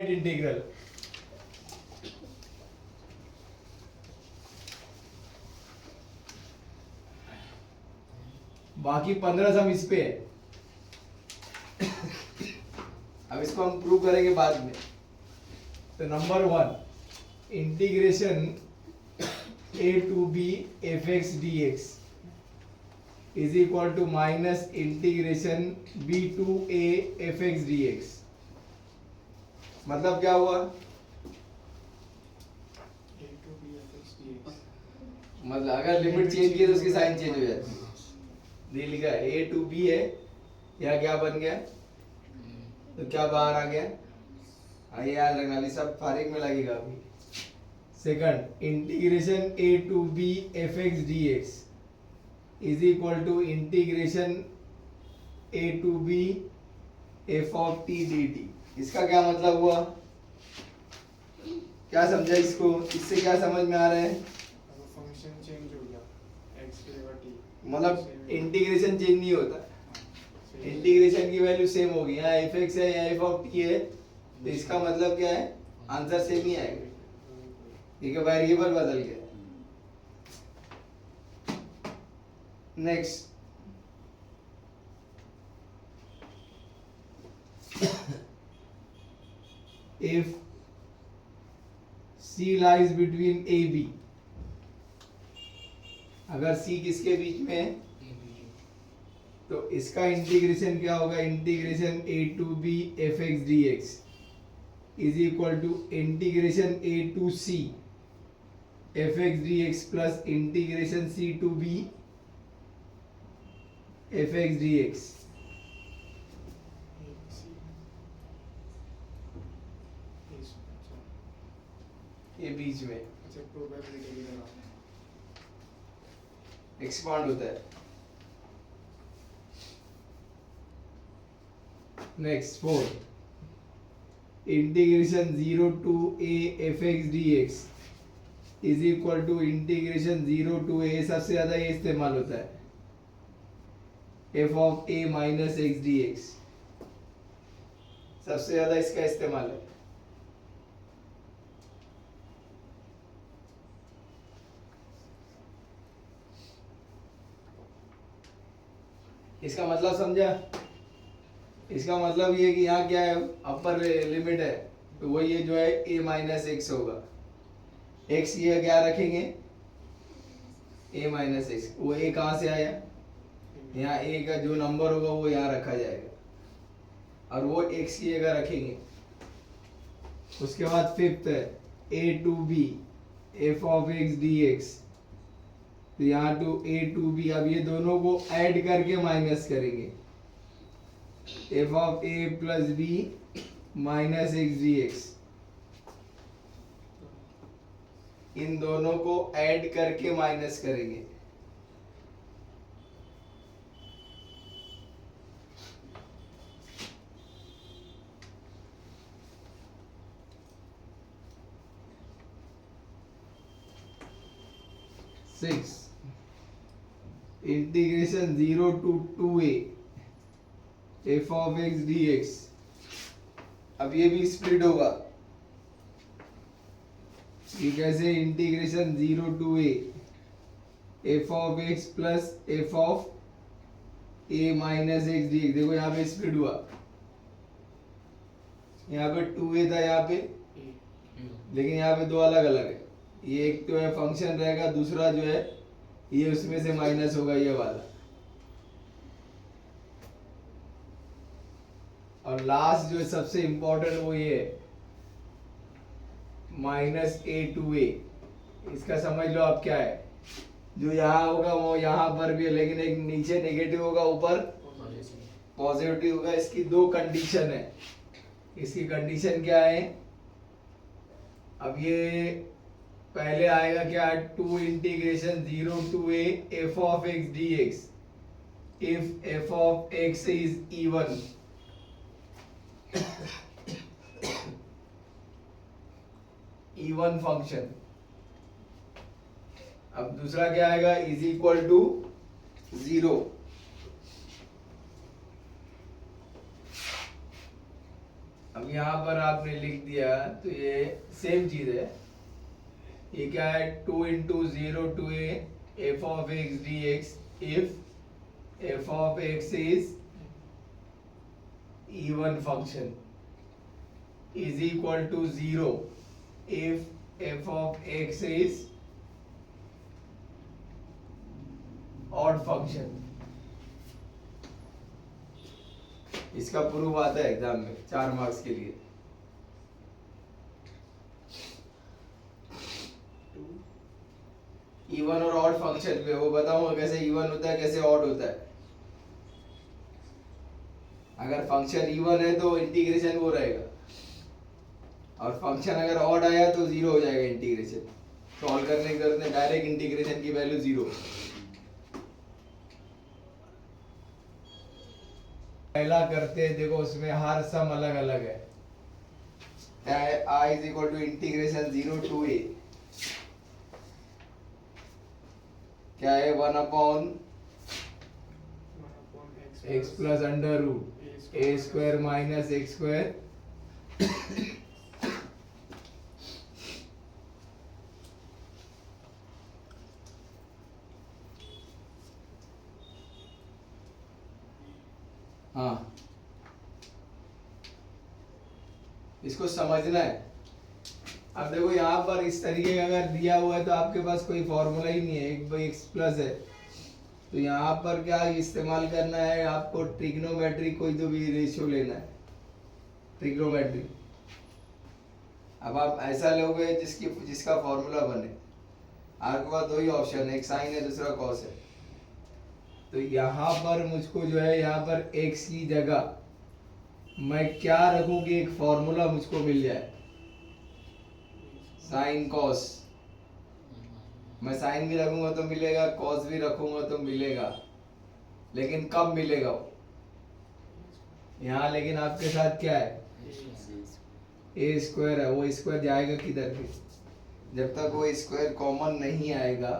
Integral बाकी 15 सम इस पे है। अब इसको हम प्रूव करेंगे बाद में। तो number 1 integration a to B F x D x is equal to minus integration b to a F x D X. मतलब क्या हुआ? मतलब अगर लिमिट चेंज की तो उसकी साइन चेंज हो जाती है। ये लिखा है a टू b है, यहाँ क्या बन गया? तो क्या बाहर आ गया? ये याद रखना, ये सब फारिग में लगेगा अभी। Second integration a to b F x D x is equal to integration a to b F of t D T. इसका क्या मतलब हुआ? क्या समझा इसको? इससे क्या समझ में आ रहा है? फंक्शन चेंज हो गया x की जगह t, मतलब इंटीग्रेशन चेंज नहीं होता, इंटीग्रेशन की वैल्यू सेम होगी। यहाँ एफ एक्स है, यहाँ एफ ऑफ टी है, तो इसका मतलब क्या है? आंसर सेम ही आएगा, ठीक है, वेरिएबल बदल गया। Next if C lies between A B, अगर C किसके बीच में है तो इसका इंटीग्रेशन क्या होगा? Integration a to b F x D x is equal to integration a to c F x D X plus integration c to b F x D X. ये बीच में अच्छा प्रोबेबिलिटी की तरह एक्सपांड होता है। Next 4 integration 0 to a F x D x is equal to integration 0 to a, सबसे ज्यादा ये इस्तेमाल होता है, f of a minus x D x, सबसे ज्यादा इसका इस्तेमाल है। इसका मतलब समझा? इसका मतलब ये कि यहाँ क्या है? अपर लिमिट है, तो वो ये जो है a माइनस एक्स होगा। x ये क्या रखेंगे? a minus x. वो a कहाँ से आया? यहाँ a का जो नंबर होगा वो यहाँ रखा जाएगा, और वो x की जगह रखेंगे। उसके बाद फिफ्थ है a to b F of x D x, तो यहाँ टू a टू b, अब ये दोनों को ऐड करके माइनस करेंगे, F of a plus B minus x D X. इन दोनों को ऐड करके माइनस करेंगे। Six integration 0 to 2a F of x D X. अब ये भी स्प्लिट होगा, ये कैसे? Integration 0 to a F of X plus F of a minus x D X. देखो यहाँ पे स्प्लिट हुआ, यहाँ पे 2a था यहाँ पे, लेकिन यहाँ पे दो अलग अलग है। ये एक तो है फंक्शन रहेगा, दूसरा जो है ये उसमें से माइनस होगा, ये वाला। और लास्ट जो है सबसे इंपॉर्टेंट वो ये है माइनस a टू a। इसका समझ लो आप क्या है? जो यहाँ होगा वो यहाँ पर भी है, लेकिन एक नीचे नेगेटिव होगा, ऊपर पॉजिटिव होगा। इसकी दो कंडीशन है। इसकी कंडीशन क्या है? अब ये पहले आएगा क्या? Two integration 0 to a F of x D x if f of x is even. Even function. अब दूसरा क्या आएगा? Is equal to 0। अब यहाँ पर आपने लिख दिया तो ये सेम चीज है। ये क्या है, 2 × 0 to a f of x dx if f of x is even function is equal to 0 if f of x is odd function। इसका प्रूफ आता है एग्जाम में 4 मार्क्स के लिए। इवन और ऑड फंक्शन पे वो बताऊंगा कैसे इवन होता है कैसे ऑड होता है। अगर फंक्शन इवन है तो इंटीग्रेशन वो रहेगा, और फंक्शन अगर ऑड आया तो 0 हो जाएगा इंटीग्रेशन। सॉल्व करने की जरूरत नहीं, डायरेक्ट इंटीग्रेशन की वैल्यू 0। पहला करते हैं, देखो उसमें हर सम अलग अलग है। I is equal to integration 0 to a, क्या है 1/(x plus under root a square minus x square हाँ, इसको समझना है। अब देखो यहाँ पर इस तरीके का अगर दिया हुआ है तो आपके पास कोई फॉर्मूला ही नहीं है, एक बाई एक्स प्लस है, तो यहाँ पर क्या इस्तेमाल करना है आपको, ट्रिग्नोमेट्री कोई तो भी रेशियो लेना है, ट्रिग्नोमेट्री। अब आप ऐसा लोगे जिसका फॉर्मूला बने। आपके पास 2 ही ऑप्शन है, एक साइन है दूसरा कॉस है। तो यहाँ पर मुझको जो है, यहाँ पर x की जगह मैं क्या रखूं कि एक फॉर्मूला मुझको मिल जाए, साइन कॉस। मैं साइन भी रखूंगा तो मिलेगा, कॉस भी रखूंगा तो मिलेगा, लेकिन कब मिलेगा वो यहाँ। लेकिन आपके साथ क्या है, ए स्क्वायर है, वो स्क्वायर जाएगा किधर भी। जब तक वो स्क्वायर कॉमन नहीं आएगा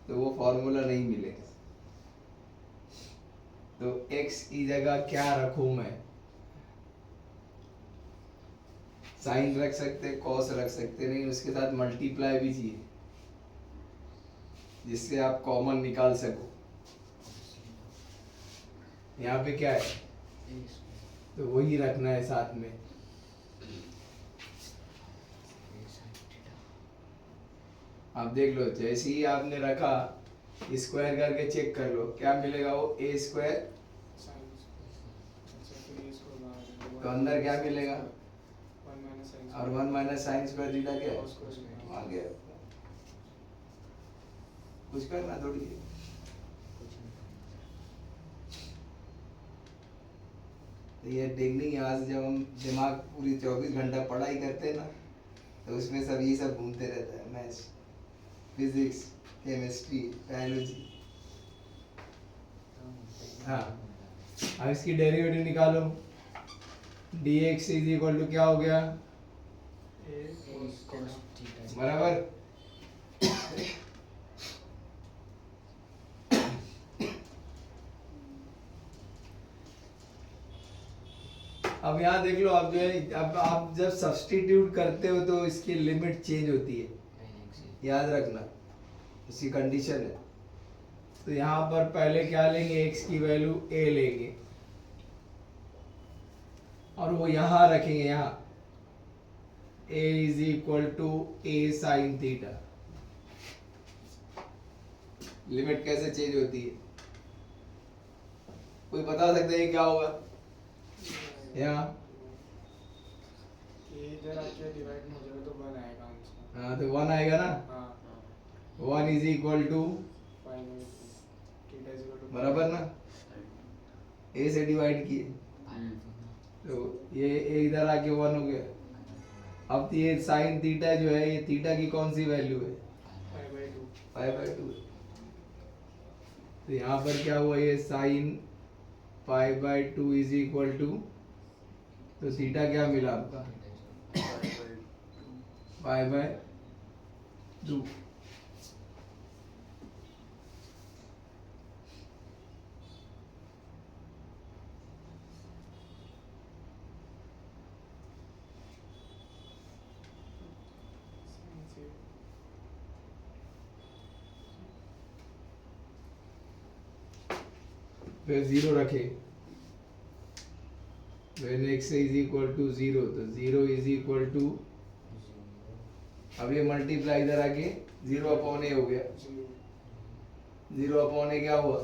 तो वो फॉर्मूला नहीं मिलेगा। तो x की जगह क्या रखूं मैं, साइन रख सकते, कॉस रख सकते, नहीं उसके साथ मल्टीप्लाई भी चाहिए जिससे आप कॉमन निकाल सको। यहाँ पे क्या है, तो वही रखना है साथ में। आप देख लो, जैसे ही आपने रखा स्क्वायर करके चेक कर लो क्या मिलेगा, वो ए स्क्वायर, तो अंदर क्या मिलेगा, और 1 माइनस साइन स्क्वायर थीटा क्या है, आ गया। कुछ करना थोड़ी है। तो ये टेक्निक यहाँ से जब हम दिमाग पूरी 24 घंटा पढ़ाई करते हैं ना, तो उसमें सब ये सब घूमते रहता है, मैथ्स, फिजिक्स, केमिस्ट्री, बायोलॉजी। हाँ, अब इसकी डेरिवेटिव निकालो। dx इज इक्वल टू क्या हो गया, बराबर। अब यहाँ देख लो, आप जो है, अब आप जब सब्स्टिट्यूट करते हो तो इसकी लिमिट चेंज होती है, याद रखना, इसकी कंडीशन है। तो यहाँ पर पहले क्या लेंगे, x की वैल्यू a लेंगे और वो यहाँ रखेंगे, यहाँ a is equal to a sine theta. Limit कैसे चेंज होती है, कोई बता सकता है क्या होगा यहाँ? इधर आके डिवाइड हो जाएगा तो 1 आएगा आंसर। हाँ, तो 1 आएगा ना। हाँ, 1 इज इक्वल टू, बराबर ना, a से डिवाइड किए तो ये a इधर आके 1 हो गया। अब ये साइन थीटा जो है, ये थीटा की कौन सी वैल्यू है, π/2। तो यहाँ पर क्या हुआ, ये साइन π/2 इज इक्वल टू, तो थीटा क्या मिला आपका, π/2। फिर 0 रखे, when x is equal to 0 तो 0 is equal to, अब ये मल्टीप्लाई इधर आके 0 अपॉन ए हो गया, 0 अपॉन ए क्या हुआ,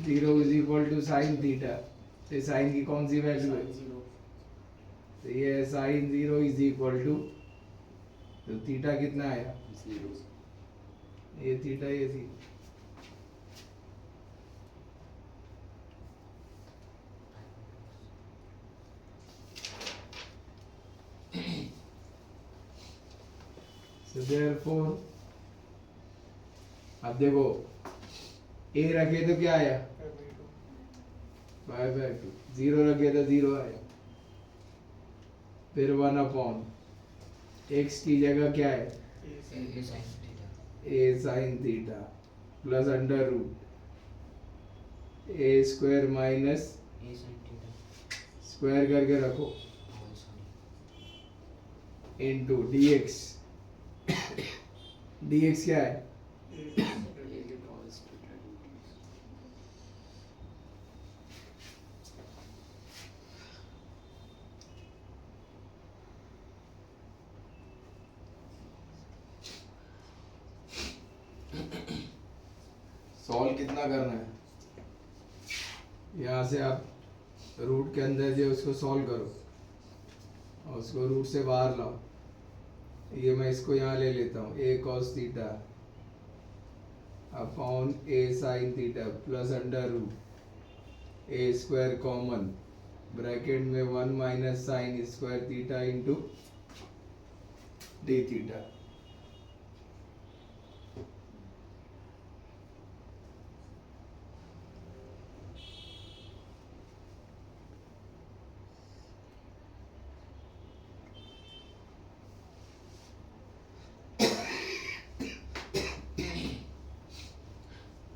0 is equal to sine theta, तो साइन की कौन सी वैल्यू है, तो ये साइन 0 इज इक्वल टू, तो थीटा कितना आया, ये थीटा ये थी, so therefore अब देखो a रखे तो क्या आया, 5/2, 0 रखे तो 0 आया, फिर 1 अपॉन x की जगह क्या है, a sin theta plus under root a square minus square करके रखो इनटू dx, dx क्या है, सॉल्व कितना करना है, यहाँ से आप रूट के अंदर जो उसको सॉल्व करो और उसको रूट से बाहर लाओ, ये मैं इसको यहाँ ले लेता हूँ, a cos theta upon a sin theta plus under root a square common bracket में 1 minus sine square theta into D theta,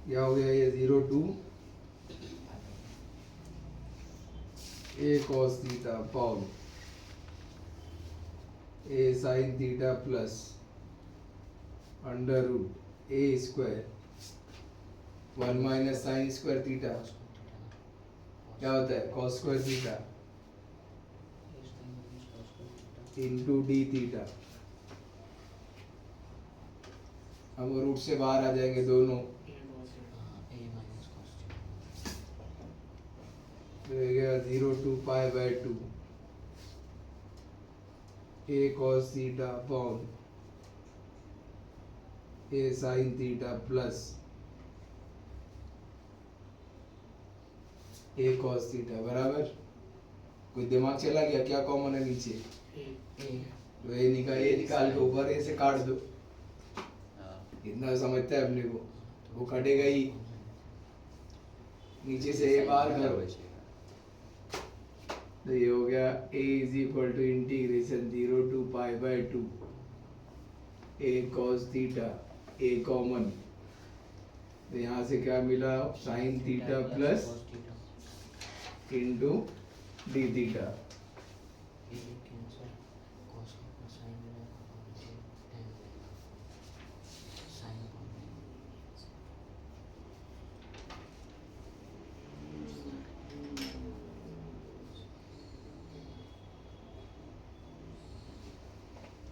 क्या हो गया ये 0 to a cos theta upon a sin theta plus under root a square 1 minus sine square theta क्या होता है cos square theta into D theta, हम root से बाहर आ जाएंगे दोनों, तो ये गया 0 to π/2 a cos theta upon a sin theta plus a cos theta बराबर, कोई दिमाग चला गया क्या, कॉमन है नीचे, तो a निकाल के ऊपर a से काट दो, इतना समझता है अपने को, वो कटेगा ही, नीचे से a बाहर करो, तो ये हो गया a is equal to integration 0 to π/2 a cos theta, a common, तो यहाँ से क्या मिला sine theta plus into D theta,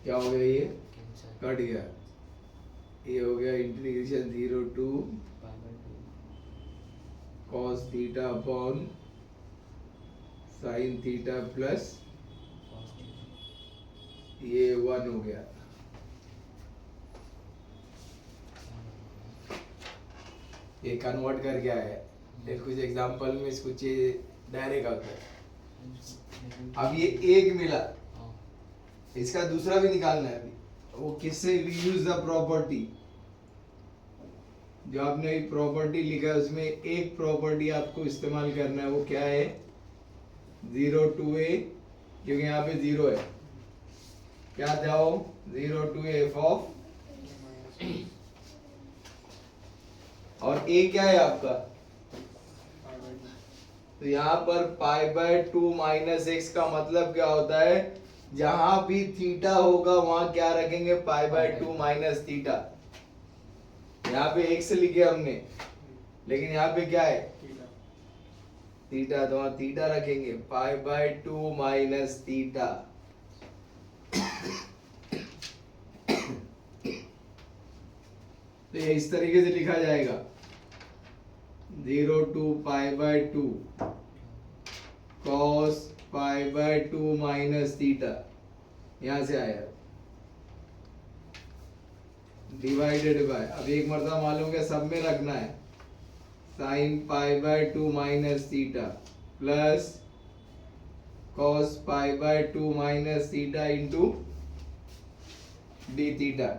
क्या हो गया ये कट गया, ये हो गया integration 0 to cos theta upon sine theta plus ये 1 हो गया, ये कन्वर्ट कर क्या है, कुछ एग्जांपल में इसको डायरेक्ट आता है, अब ये एक मिला, इसका दूसरा भी निकालना है, अभी वो किससे यूज द प्रॉपर्टी, जो आपने प्रॉपर्टी लिखा है उसमें एक प्रॉपर्टी आपको इस्तेमाल करना है, वो क्या है 0 टू a, क्योंकि यहाँ पे 0 है, क्या जाओ 0 टू f ऑफ, और a क्या है आपका, तो यहाँ पर π/2 माइनस x का मतलब क्या होता है, जहां भी थीटा होगा वहां क्या रखेंगे π/2 माइनस थीटा, यहाँ पे x लिखे हमने, लेकिन यहाँ पे क्या है थीटा तो वहाँ थीटा रखेंगे, पाई बाय 2 माइनस थीटा। तो ये इस तरीके से लिखा जाएगा, 0 to pi by 2 cos pi by 2 minus theta, यहां से आया, डिवाइडेड बाय, अब एक मरतबा मालूम है सब में रखना है, sign pi by 2 minus theta plus cos pi by 2 minus theta into D theta.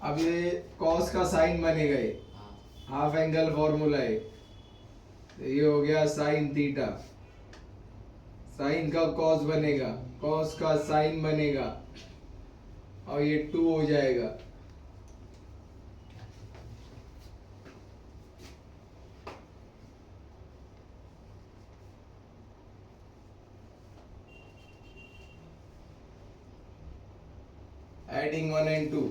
अब ये cos का साइन बनेगा, ये हाफ एंगल फॉर्मूला है, तो ये हो गया साइन थीटा, साइन का cos बनेगा, cos का साइन बनेगा, और ये 2 हो जाएगा। Adding 1 and 2,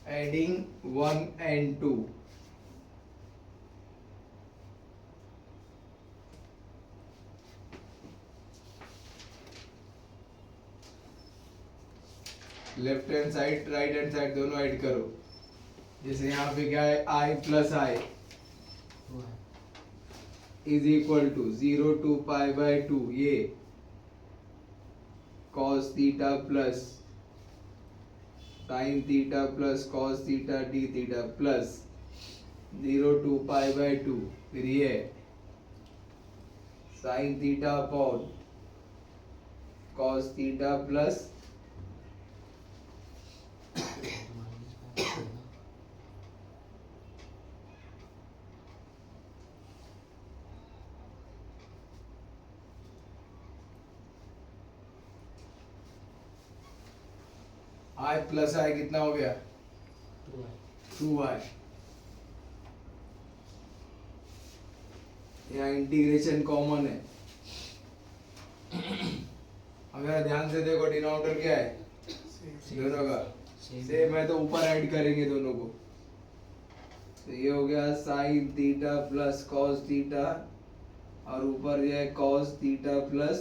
adding 1 and 2, left hand side right hand side दोनों ऐड करो। जैसे यहाँ पे क्या है, i plus I is equal to 0 to pi by 2, ये cos theta plus sine theta plus cos theta d theta plus 0 to pi by 2, फिर ये sine theta upon cos theta plus i plus I कितना हो गया, 2i। यहाँ integration common है, अगर ध्यान से देखो डिनोमिनेटर क्या है दोनों का सेम है, तो ऊपर ऐड करेंगे दोनों को, तो ये हो गया sine theta plus cos theta, और ऊपर ये है cos theta plus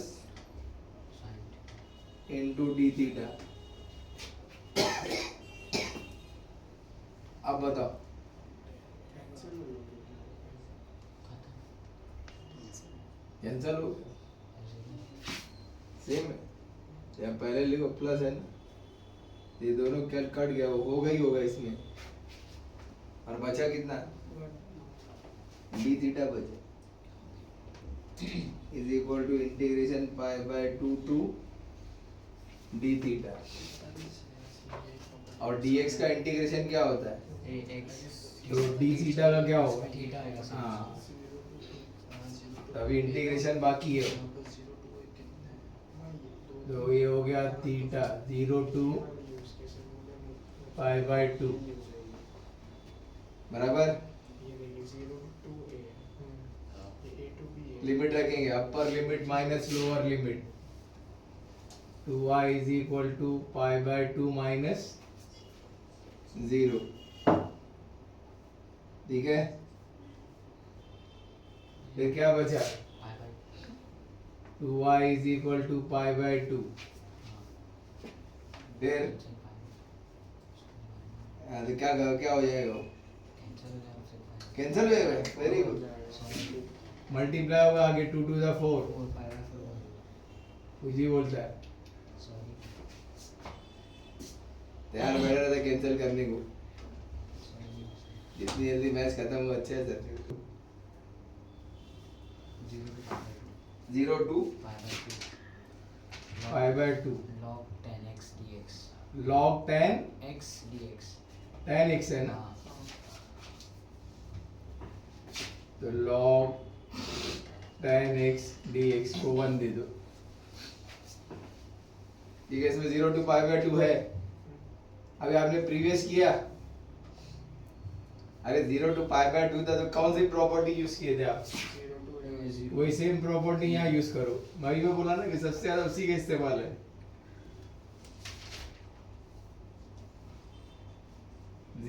into D theta. अब बताओ, कैंसल हो, सेम है, या पहले लिखो प्लस है ना, ये दोनों क्या कट गया, हो गई होगा इसमें, और बचा कितना, डी थीटा बचा, is equal to integration pi by 2 to d theta, और dx का इंटीग्रेशन क्या होता है, तो डी थीटा का क्या होगा, हाँ, तभी इंटीग्रेशन बाकी है, तो ये हो गया थीटा 0 टू पाई बाय 2 बराबर। लिमिट रखेंगे, upper limit minus lower limit, 2y is equal to pi by 2 minus 0, ठीक है। फिर क्या बचा, 2y is equal to pi by 2, फिर तो क्या हो जाएगा, कैंसिल हो जाएगा, वेरी गुड, मल्टीप्लाई होगा आगे 2 टू द 4, कुछ ही बोलता है, तैयार बैठा रहता कैंसिल करने को, जितनी जल्दी मैच खत्म हो अच्छा है sir. 0 to pi by 2 log 10x dx, log 10 x dx, 10x है ना, तो log 10x dx को 1 दे दो, ठीक है। इसमें 0 टू पाई बाय 2 है, अभी आपने प्रीवियस किया, अरे 0 to पाई बाय 2 था तो कौन सी प्रॉपर्टी यूज किए थे आप? 0 to a वही सेम प्रॉपर्टी यहाँ यूज करो। भाई मैं बोला ना कि सबसे ज्यादा उसी का इस्तेमाल है।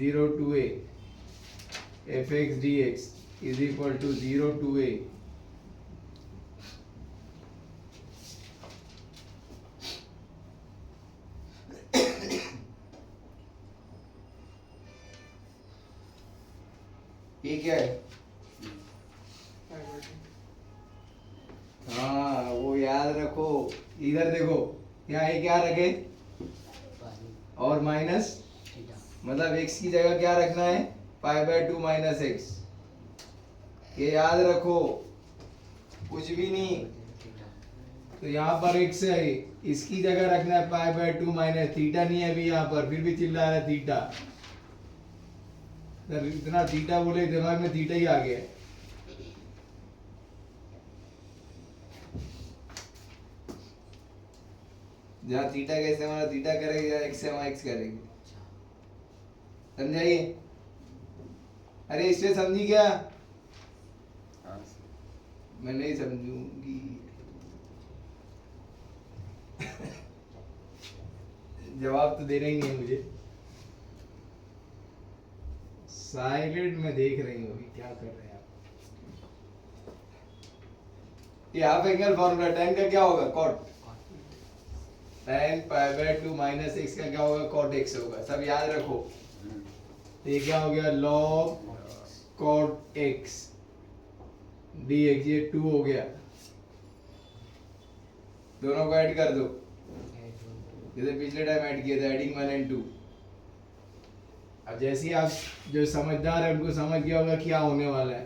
0 to a fx dx is equal to 0 to a ये क्या है? pi by 2. हाँ वो याद रखो। इधर देखो, यहाँ ये क्या रखे पाई और माइनस, थीटा मतलब x की जगह क्या रखना है? पाई बाय 2 माइनस एक्स। ये याद रखो, कुछ भी नहीं। थीटा तो यहाँ पर x है, इसकी जगह रखना है पाई बाय 2 माइनस थीटा। नहीं है अभी यहाँ पर, फिर भी चिल्ला रहा है थीटा। तो इतना थीटा बोले दिमाग में थीटा ही आ गया। जहाँ थीटा का इस्तेमाल थीटा करेगी या x से वहाँ x करेगी। समझाइए? अरे इससे समझी क्या? मैं नहीं समझूंगी। जवाब तो देना ही नहीं है मुझे। साइलेंट में देख रही हूँ अभी क्या कर रहे हैं आप। ये हाफ एंगल फॉर्मूला tan का क्या होगा? cot। tan pi by 2 minus x का क्या होगा? cot x होगा। सब याद रखो। तो ये क्या हो गया? log cot x dx, ये 2 हो गया। दोनों को ऐड कर दो जैसे पिछले टाइम ऐड किए थे, एडिंग 1 and 2। अब जैसे ही आप जो समझदार है उनको समझ गया होगा क्या होने वाला है।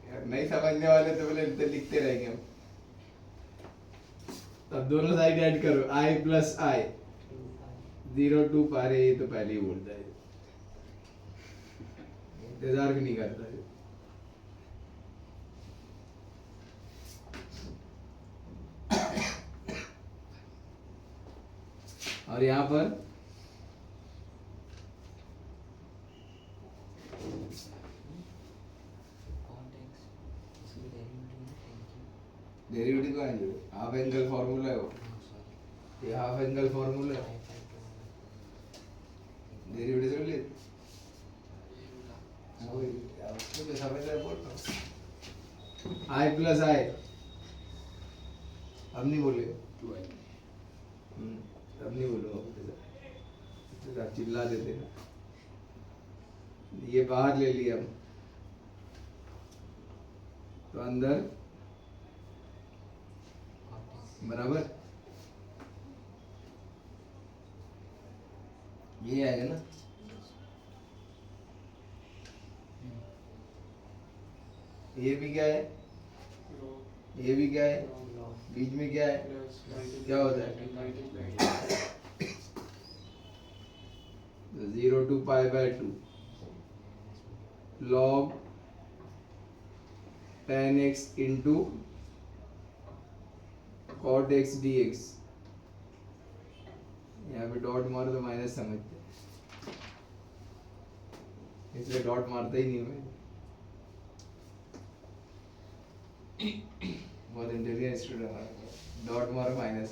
यार नहीं समझने वाले तो बोले तो लिखते रहेंगे हम। अब दोनों साइड ऐड करो, i प्लस i 0 to पारे। ये तो पहले ही बोलता है, इंतजार भी नहीं करता है। और यहाँ पर डेरिवेटिव का है, हाफ एंगल फॉर्मूला है वो। ये हाफ एंगल फॉर्मूला है, डेरिवेटिव कर ले। उसको तो समझ रहा है, बोल रहा हूँ। i प्लस i, अब नहीं बोलेगा। अब नहीं बोलूँगा, तो आप चिल्ला देते ना। ये बाहर ले लिया हम, तो अंदर बराबर ये आएगा ना। ये भी क्या है? Log ये भी क्या है? log बीच में क्या है? plus क्या होता है? multiply 0 to pi by 2 log tan x into cot x dx। यहाँ पे डॉट मारो तो माइनस समझते, इसलिए डॉट मारता ही नहीं मैं। बहुत इंटेलिजेंट स्टूडेंट हमारा, डॉट मारो माइनस।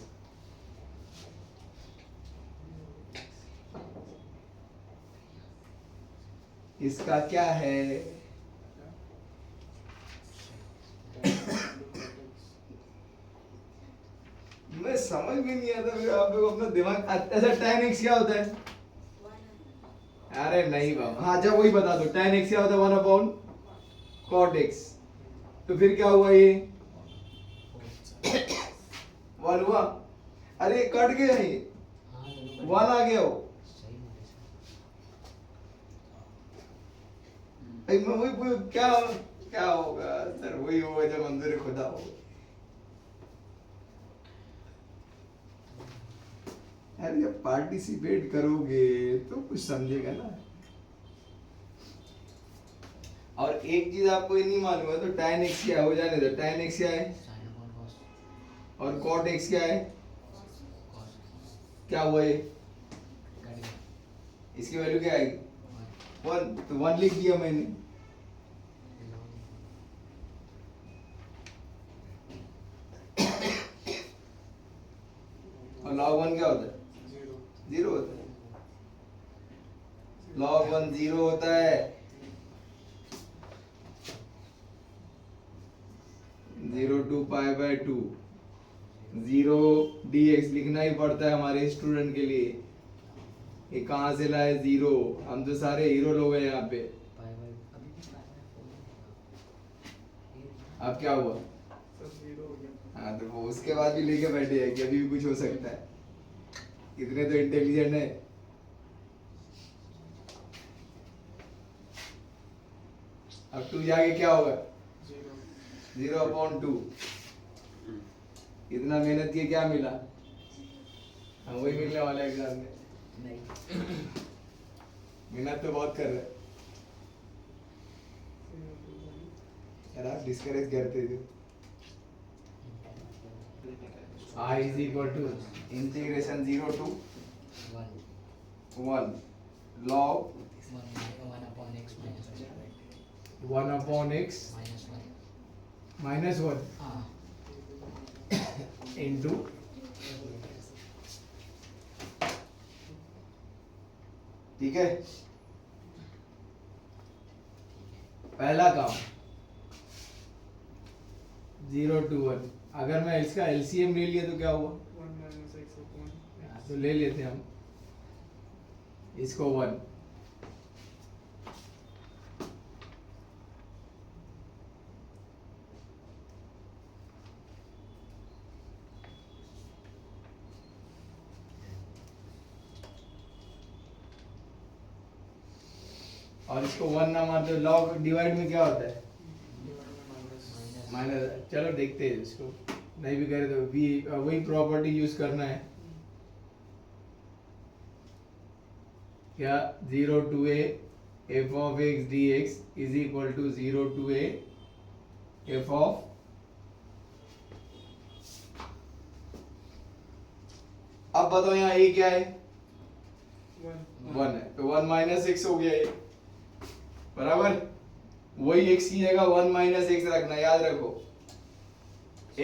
इसका क्या है? मैं समझ में नहीं आता, फिर आप लोग अपना दिमाग। अच्छा tan x क्या होता है? अरे नहीं बाबा, हाँ जब वही बता दो। tan x क्या होता है? 1 अपॉन cot x। तो फिर क्या हुआ? ये 1 हुआ। अरे कट गया, ये 1 आ गया हो। मैं वही क्या क्या होगा सर? वही होगा जब मंजूर खुदा हो। यार जब पार्टिसिपेट करोगे तो कुछ समझेगा ना। और एक चीज आपको ये नहीं मालूम है तो tan x क्या हो जाने दो। tan x क्या है और cot x क्या है? क्या हुआ ये? कट गया इसकी वैल्यू क्या आएगी? वन 1, तो 1 लिख दिया मैंने। और log 1 क्या होता है? 0 होता है। log 1 0 होता है। 0 to पाई बाय 2 0 dx लिखना ही पड़ता है हमारे स्टूडेंट के लिए। ये कहाँ से लाए 0? हम तो सारे हीरो लोग हैं यहाँ पे। पाई बाय अभी भी पाई बाय 4 होगा अब क्या हुआ? सब 0 हो गया। हाँ, तो वो उसके बाद भी लेके बैठे हैं कि अभी भी कुछ हो सकता है। इतने तो इंटेलिजेंट है। अब 2 जाके क्या होगा? 0/2। इतना मेहनत किए क्या मिला? हाँ, वही मिलने वाला है एग्जाम में। नहीं मेहनत तो बहुत कर रहे हैं यार, आप डिस्करेज करते थे। I is equal to integration 0 to 1 log 1 upon x minus 1 upon x minus 1 minus 1 हाँ into ठीक है। पहला काम 0 to 1। अगर मैं इसका LCM ले लिया तो क्या हुआ? 1 minus x upon x। तो ले लेते हैं हम इसको 1। और इसको 1 ना मार दो, लॉग डिवाइड में क्या होता है? माइनस। चलो देखते हैं इसको, नहीं भी करे तो भी वही प्रॉपर्टी यूज करना है क्या? 0 to a f of x dx is equal to 0 to a f of अब बताओ यहाँ a क्या है? 1 है, तो 1 माइनस एक्स हो गया ये, बराबर। वही x की जगह 1 माइनस एक्स रखना, याद रखो।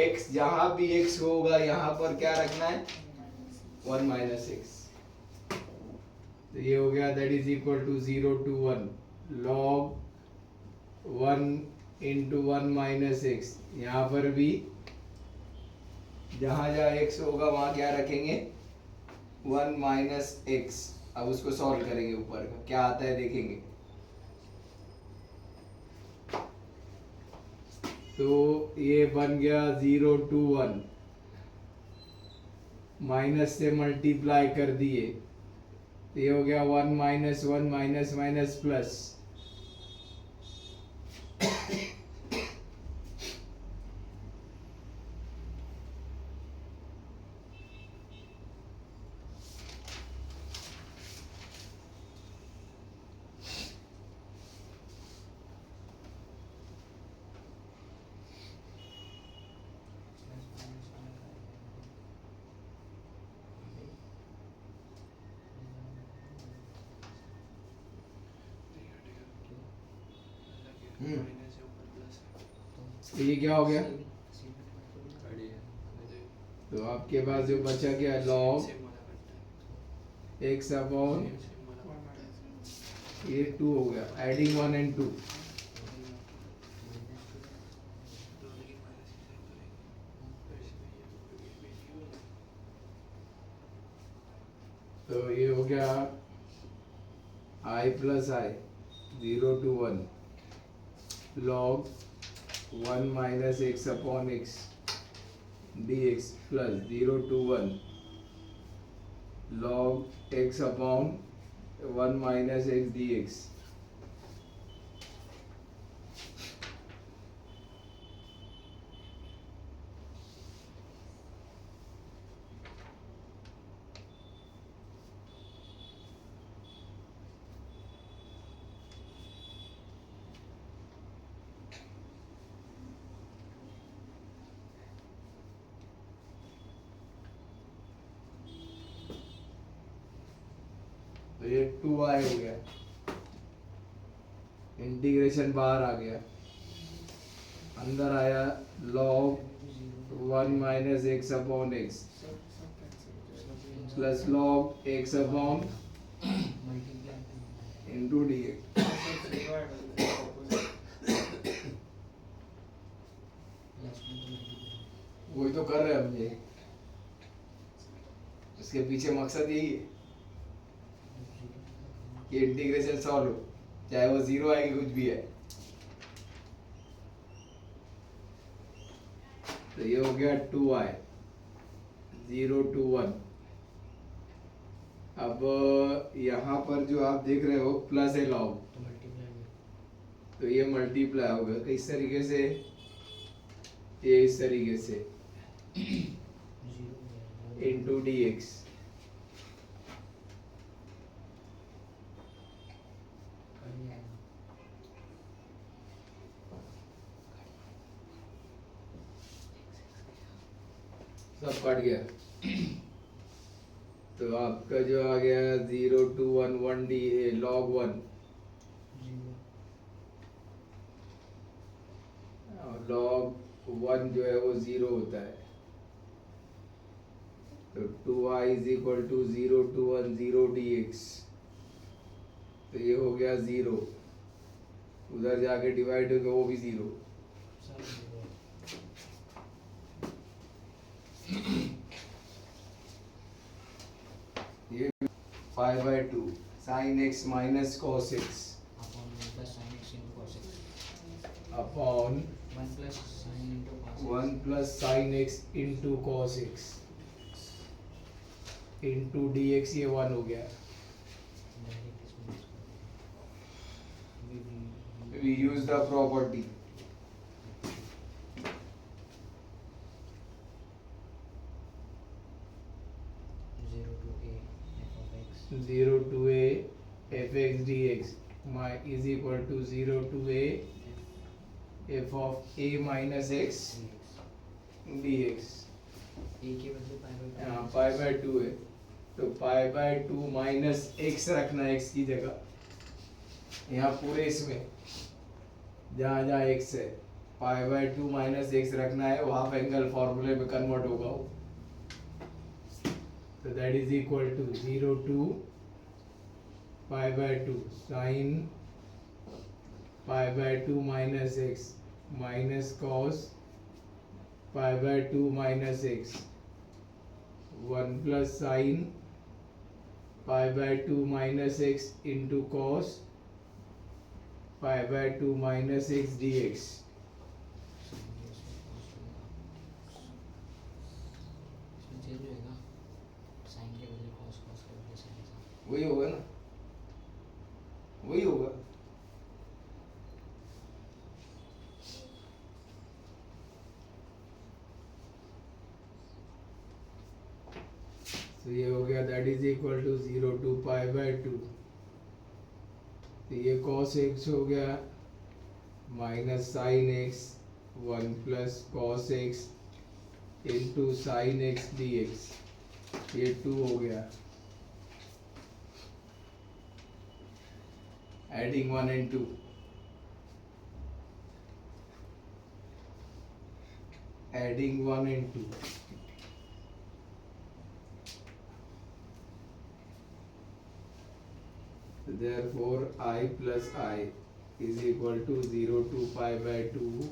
x जहां भी x होगा यहाँ पर क्या रखना है? 1 माइनस एक्स। तो ये हो गया that is equal to 0 to 1 log 1 into 1 minus x. यहाँ पर भी जहां जहां x होगा वहां क्या रखेंगे? 1 माइनस एक्स। अब उसको सॉल्व करेंगे, ऊपर का क्या आता है देखेंगे। तो ये बन गया 0 to 1, माइनस से मल्टीप्लाई कर दिए, तो ये हो गया 1 माइनस 1 माइनस माइनस प्लस। तो ये क्या हो गया? तो आपके पास जो बचा क्या? log x अपॉन ये 2 हो गया, एडिंग 1 and 2। तो ये हो गया I plus I 0 to 1 log 1 minus x upon x dx plus 0 to 1 log x upon 1 minus x dx। तो ये 2y हो गया, इंटीग्रेशन बाहर आ गया, अंदर आया log 1 minus x upon x सब सब cancel plus log x upon multiply into D x. सब जीरो है ऑपोजिट प्लस में तो मल्टीप्लाई वही तो कर रहे हैं हम ये, इसके पीछे मकसद यही है कि इंटीग्रेशन सॉल्व हो, चाहे वो जीरो आए कि कुछ भी है। तो ये हो गया 2y 0 to 1। अब यहाँ पर जो आप देख रहे हो प्लस है लॉग, तो मल्टीप्लाई तो ये मल्टीप्लाई होगा किस तरीके से, ये इस तरीके से जीरो इंटू डी एक्स। सब कट गया, तो आपका जो आ गया 0 to 1 1 डी log 1 और log 1 जो है वो 0 होता है, तो 2y is equal to 0 to 1 0 dx। तो ये हो गया 0, उधर जाके डिवाइड हो गया वो भी 0। ये 5/2 sin x minus cos x upon 1 plus sin x into cos x upon 1 plus sin into cos x 1 plus sin x into cos x into dx, ये 1 हो गया। डायरेक्ट इसमें We use the property zero to a f of x 0 to a fx dx is equal to 0 to a f of a minus x dx dx। a के बदले पाई यहाँ पाई by 2 है, तो पाई by 2 minus x रखना है x की जगह, यहाँ पूरे इसमें जहाँ जहाँ x है पाई बाय 2 माइनस एक्स रखना है, वो हाफ एंगल फॉर्मूले में कन्वर्ट होगा वो। तो that is equal to 0 to pi by 2 sine pi by 2 minus x minus cos pi by 2 minus x 1 plus sine pi by 2 minus x into cos pi by 2 minus x D x. इसमें change होएगा sin के बदले cos cos के बदले sin ऐसा वही होगा ना, वही होगा। तो ये हो गया that is equal to 0 to pi by 2। तो ये cos x हो गया minus sine x 1 plus cos x into sine x dx, ये 2 हो गया। Adding 1 and 2, adding 1 and 2, therefore I plus I is equal to 0 to pi by 2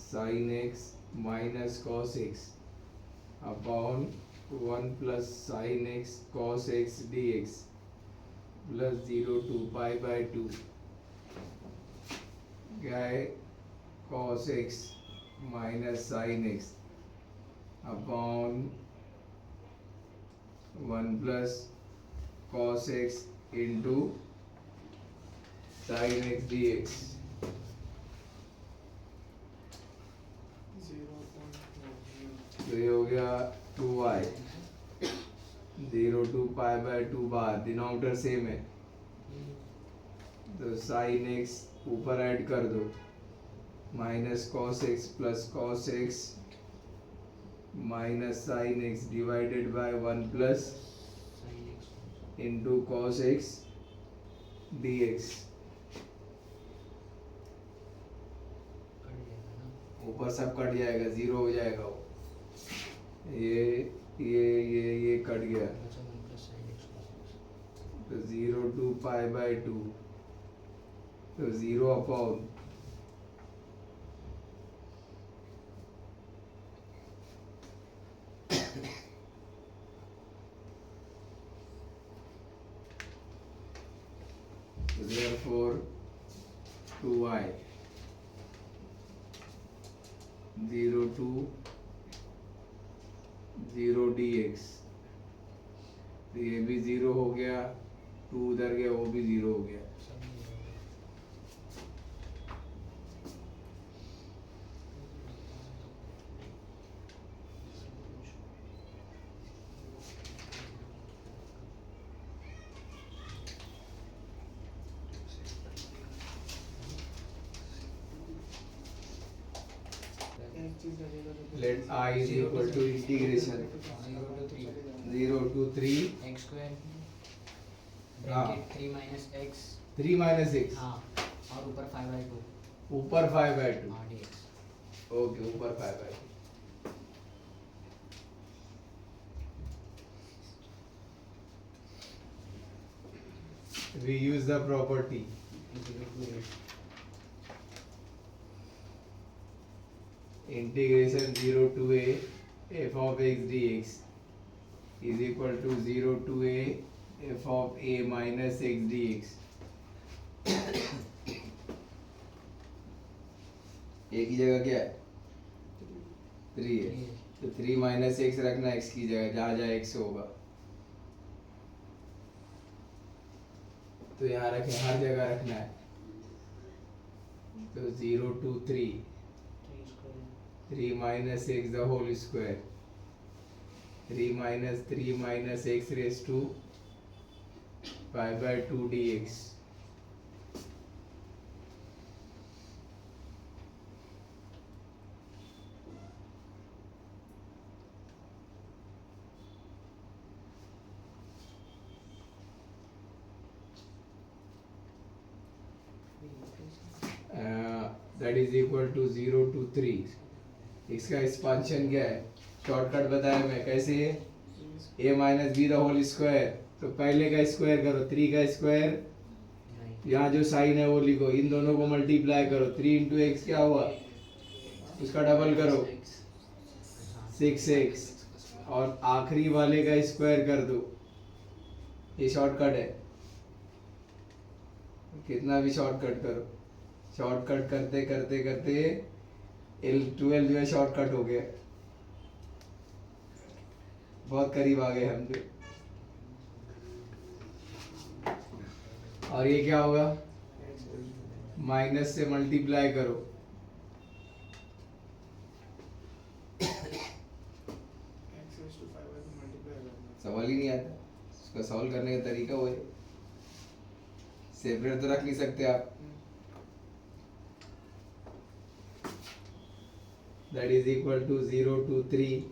sin x minus cos x upon 1 plus sin x cos x dx plus 0 to pi by 2 क्या है cos x minus sin x upon 1 plus cos x into sin x dx। 0.1 तो ये हो गया 2y 0 to pi by 2 bar, denominator same है, तो sine x ऊपर add कर दो minus cos x plus cos x minus sine x divided by 1 plus sin x into cos x D x. Cut जाएगा ना। ऊपर सब कट जाएगा, जीरो हो जाएगा वो। ये कट गया बचा 1 plus sine x cos x। तो 0 टू पाई बाय 2 तो 0 upon therefore 2y 0 to 0 dx। तो ये भी 0 हो गया, 2 उधर गया, वो भी 0 हो गया। सब नहीं होगा। एक चीज लगेगा तो Let I is equal to integration 0 to 3 x square हाँ। Bracket 3 minus x। 3 minus x हाँ और ऊपर 5/2 ऊपर 5 by 2। हाँ dx। ओके, ऊपर 5 by 2। We use the property is equal to 8। integration 0 to a f of x dx is equal to 0 to a f of a minus x dx। a की जगह क्या है? 3 है, तो 3 माइनस एक्स रखना x की जगह, जहाँ जहाँ x होगा। तो यहाँ रखें, हर जगह रखना है। तो 0 to 3 3 minus x the whole square 3 minus x raised to 5 by 2 dx। That is equal to 0 to 3। इसका एक्सपांशन क्या है? शॉर्टकट बताया मैं कैसे है? a minus b the whole square. तो पहले का स्क्वायर करो, 3 का स्क्वायर, यहाँ जो साइन है वो लिखो, इन दोनों को मल्टीप्लाई करो। 3 इंटू एक्स क्या हुआ? उसका डबल करो 6x, और आखिरी वाले का स्क्वायर कर दो। ये शॉर्टकट है, कितना भी शॉर्टकट करो। शॉर्टकट करते करते करते L12 जो है शॉर्टकट हो गया। बहुत करीब आ गए हम तो। और ये क्या होगा? माइनस से मल्टीप्लाई करो। सवाल ही नहीं आता, उसका सॉल्व करने का तरीका वो है। सेपरेट तो रख नहीं सकते आप। That is equal to 0 to 3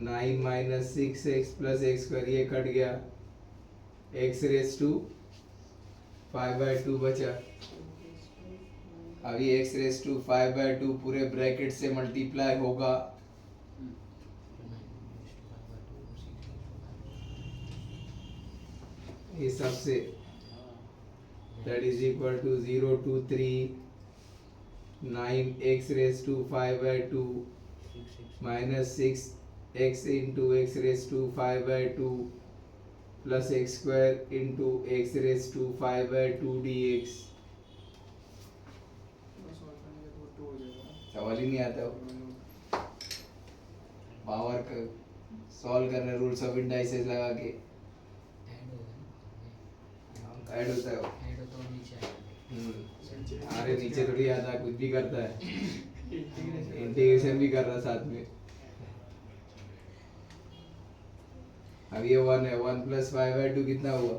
9 minus 6x plus x square, ये कट गया, x raised to 5 by 2 बचा। अब ये x raised to 5 by 2 पूरे ब्रैकेट से मल्टीप्लाई होगा। ये सबसे that is equal to 0 to 3 9x raised to 5 by 2 minus 6x into x raised to 5 by 2 plus x square into x raised to 5 by 2 dx। सवाल ही नहीं आता। Power का solve करना, रूल्स ऑफ इंडाइसेस लगा के ऐड होता है वो। ऐड होता है नीचे आएगा। अरे नीचे थोड़ी आता है, कुछ भी करता है, इंटीग्रेशन भी कर रहा साथ में। अब ये 1 है, 1 प्लस 5 by 2 कितना हुआ?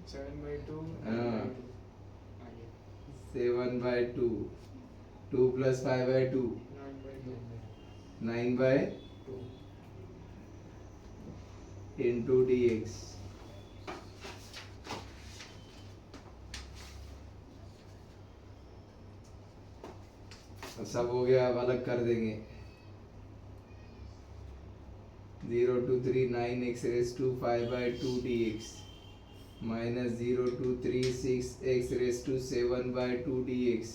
7/2। हाँ 7 by 2 2 plus 5 by 2 9 by 2 into D x. सब हो गया, अब अलग कर देंगे। 0 to 3 9x raised to 5/2 dx minus 0 to 3 6x raised to 7/2 dx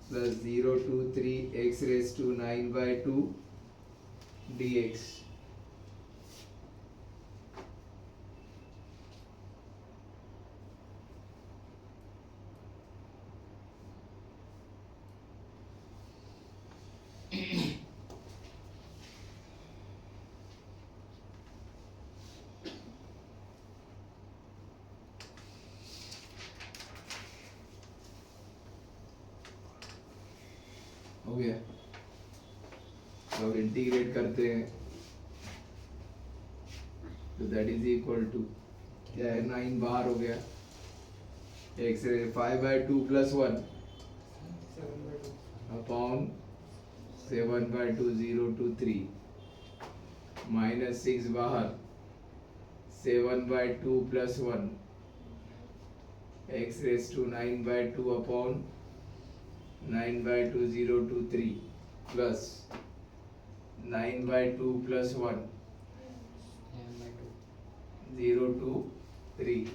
plus 0 to 3 x raised to 9/2 dx। हो गया। अब इंटीग्रेट करते हैं तो दैट इज इक्वल टू क्या है, 9 बाहर हो गया, एक्स 5/2 + 1 अपॉन 7/2 0 to 3 माइनस 6 बाहर 7/2 + 1 x raised to 9/2 upon 9/2 0 to 3 plus 9/2 + 1 11/2 0 to 3।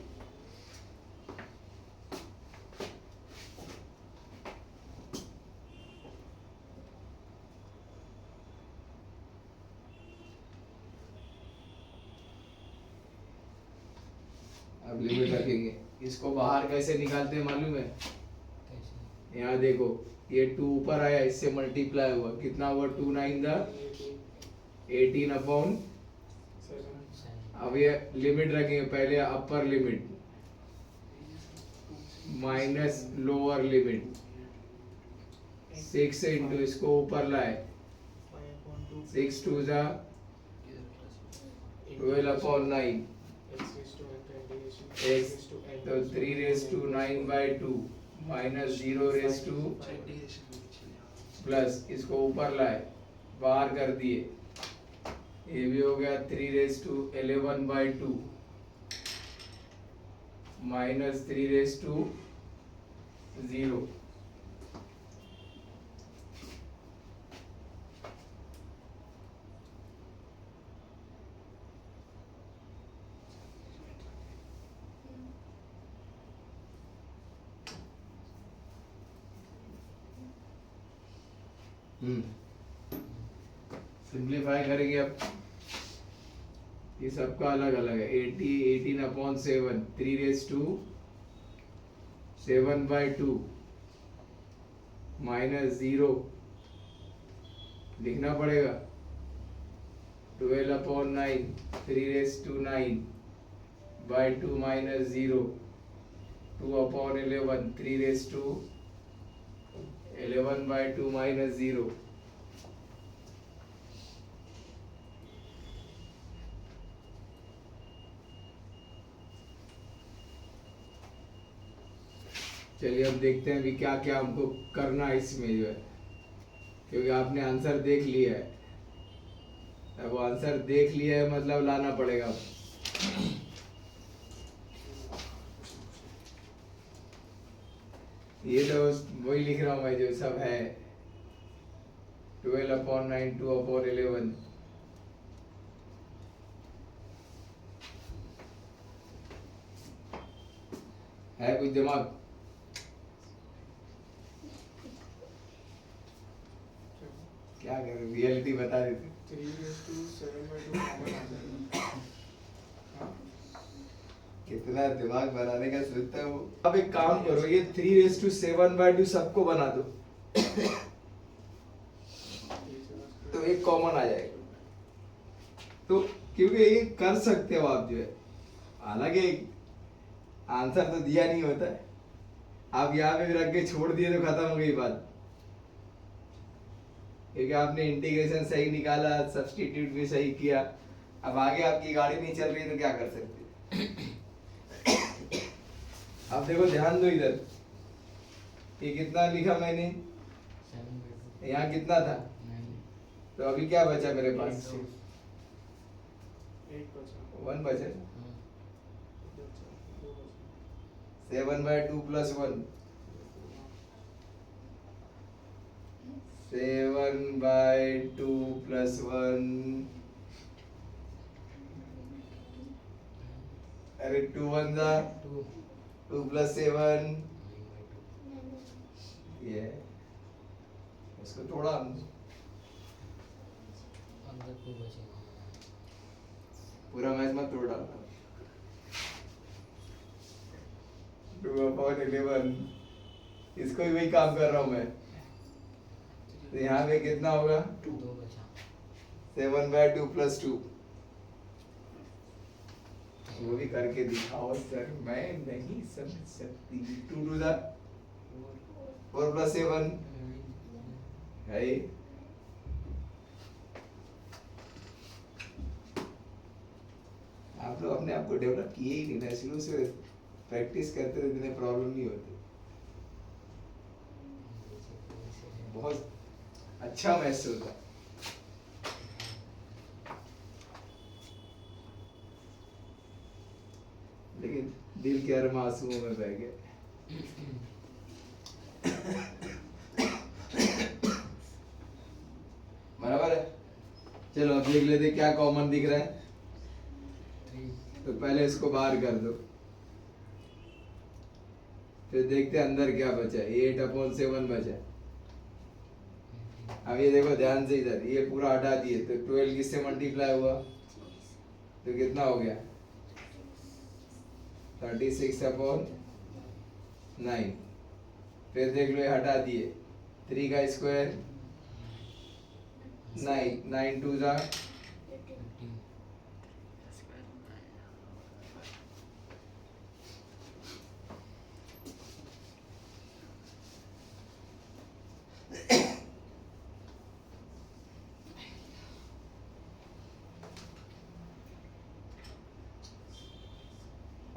अब लिमिट रखेंगे। इसको बाहर कैसे निकालते हैं मालूम है? कैसे? यहाँ देखो, ये 2 ऊपर आया, इससे मल्टीप्लाई हुआ, कितना हुआ, 2 9 दा 18 अपॉन। 7 अब ये लिमिट रखेंगे, पहले अपर limit minus lower limit 6 into इसको ऊपर लाए, 6 2 जा 12 अपॉन 9 x तो 3 raised to 9/2 minus 0 raised to plus इसको ऊपर लाए, बाहर कर दिए, ये भी हो गया 3 raised to 11/2 minus 3 raised to 0। Simplify करेंगे अब, ये सबका अलग अलग है। 18 अपॉन 7 3 raised to 7/2 माइनस 0 लिखना पड़ेगा, 12 upon 9 3 raised to 9/2 minus 0 2 upon 11 3 raised to 11/2 minus 0। चलिए अब देखते हैं अभी क्या क्या हमको करना है इसमें जो है, क्योंकि आपने आंसर देख लिया है। अब वो आंसर देख लिया है मतलब लाना पड़ेगा। ये तो वही लिख रहा हूँ मैं जो सब है, 12 अपॉन 9 2 अपॉन 11 है कुछ दिमाग? क्या करें, रियलिटी बता देते। 3 raised to 7/2 कॉमन आ जाएगा। हाँ? कितना दिमाग बनाने का सोचता है वो। अब एक काम करो, ये 3 raised to 7/2 सबको बना दो तो एक कॉमन आ जाएगा। तो क्योंकि ये कर सकते हो आप जो है, हालांकि आंसर तो दिया नहीं होता है, आप यहाँ पे भी रख के छोड़ दिए तो खत्म हो गई बात, क्योंकि आपने इंटीग्रेशन सही निकाला, सब्स्टिट्यूट भी सही किया। अब आगे आपकी गाड़ी नहीं चल रही तो क्या कर सकते। अब देखो ध्यान दो इधर, ये कितना लिखा मैंने, 7/2 यहाँ कितना था, 9 तो अभी क्या बचा मेरे पास, एक बचा 1 बचे हाँ, बचा दो बचा 7/2 plus 1 7/2 plus 1 अरे 2 1 जा 2 2 plus 7 9/2 ये इसको थोड़ा अंदर 2 बचेगा पूरा मैच मत तोड़ डालना 2/11 इसको भी वही काम कर रहा हूँ मैं तो यहाँ पे कितना होगा 2 बचा 7/2 plus 2 वो भी करके दिखाओ सर मैं नहीं समझ सकती 2 2 जा 4 plus 7 है ही। आप लोग अपने आप को डेवलप किए ही नहीं ना शुरू से प्रैक्टिस करते थे इतने प्रॉब्लम नहीं होते बहुत अच्छा मैच होता लेकिन दिल के हर मासूमों में बह गए बराबर है चलो अब देख लेते क्या कॉमन दिख रहा है 3 तो पहले इसको बाहर कर दो फिर देखते हैं अंदर क्या बचा है 8/7 बचा है अब ये देखो ध्यान से इधर ये पूरा हटा दिए तो 12 किससे मल्टीप्लाई हुआ तो कितना हो गया 36/9 फिर देख लो ये हटा दिए 3 का स्क्वायर 9 2 जा 15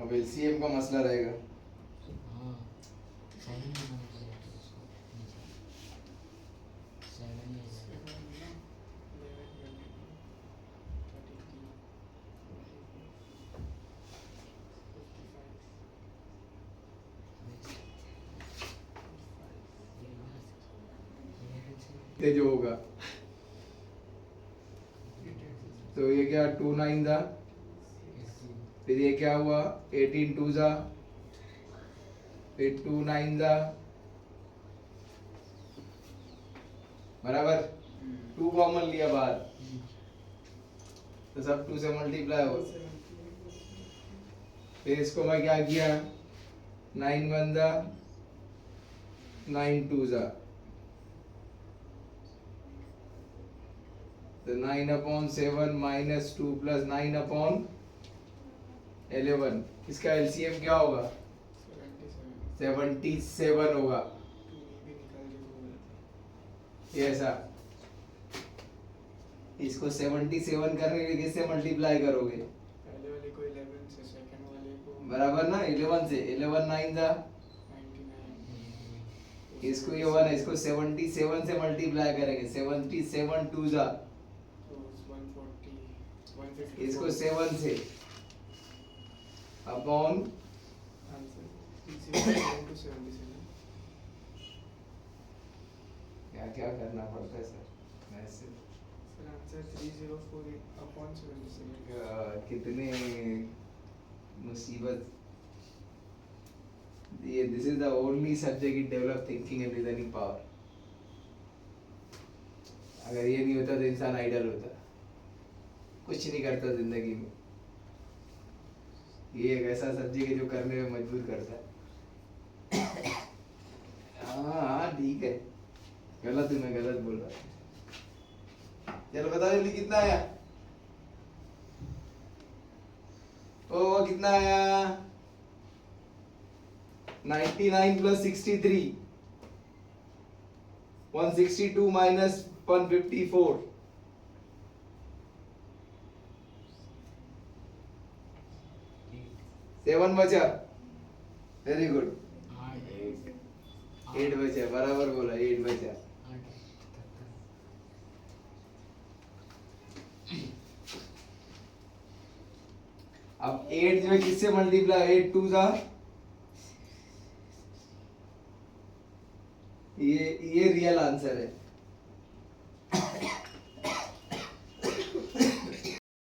अब एलसीएम का मसला रहेगा हाँ 7 में बना दिया था उसको नीचे 7 ही है 11 ये जो होगा तो ये क्या 2 9 था फिर ये क्या हुआ 18 2 जा फिर 2 9 जा बराबर 2 कॉमन लिया बाहर तो सब 2 से मल्टीप्लाई हो फिर इसको मैं क्या किया 9 1 जा 9 2 जा तो 9/7 minus 2 plus 9/11 इसका एलसीएम क्या होगा 77 होगा ये ऐसा इसको 77 करने के लिए किससे मल्टीप्लाई करोगे पहले वाले को 11 से सेकंड वाले को बराबर ना 11 से 11 9 था 99 इसको ये 1 है इसको 77 से मल्टीप्लाई करेंगे 77 2 जा तो 140 150 इसको 7 से अपॉन आंसर 77 क्या क्या करना पड़ता है सर वैसे सर आंसर 304 अपॉन 77 कितने मुसीबत ये this is the only subject in develop thinking and reasoning power अगर ये नहीं होता तो इंसान आइडल होता कुछ नहीं करता जिंदगी में ये एक ऐसा सब्जेक्ट है जो करने में मजबूर करता है हाँ ठीक है गलत हूँ मैं गलत बोल रहा हूँ चलो बताओ जल्दी कितना आया ओ कितना आया 99 plus 63 162 minus 154 7 बचा वेरी गुड 8 बचा बराबर बोला 8 बचा अब 8 जो है किससे मल्टीप्लाई, 8 2 जा, ये रियल आंसर है।